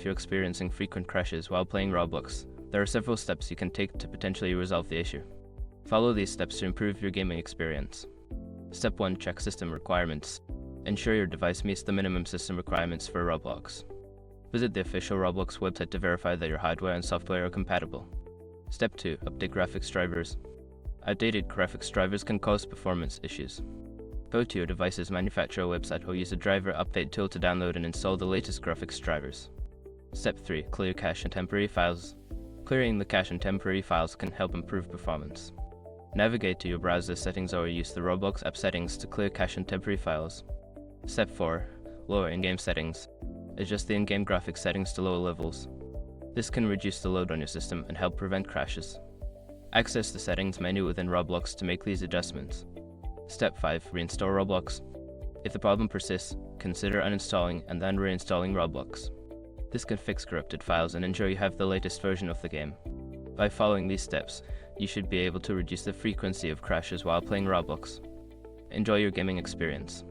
if you're experiencing frequent crashes while playing Roblox, there are several steps you can take to potentially resolve the issue. Follow these steps to improve your gaming experience. Step 1. Check system requirements. Ensure your device meets the minimum system requirements for Roblox. Visit the official Roblox website to verify that your hardware and software are compatible. Step 2. Update graphics drivers. Outdated graphics drivers can cause performance issues. Go to your device's manufacturer website or use the driver update tool to download and install the latest graphics drivers. Step 3. Clear cache and temporary files. Clearing the cache and temporary files can help improve performance. Navigate to your browser settings or use the Roblox app settings to clear cache and temporary files. Step 4. Lower in-game settings. Adjust the in-game graphics settings to lower levels. This can reduce the load on your system and help prevent crashes. Access the settings menu within Roblox to make these adjustments. Step 5. Reinstall Roblox. If the problem persists, consider uninstalling and then reinstalling Roblox. This can fix corrupted files and ensure you have the latest version of the game. By following these steps, you should be able to reduce the frequency of crashes while playing Roblox. Enjoy your gaming experience.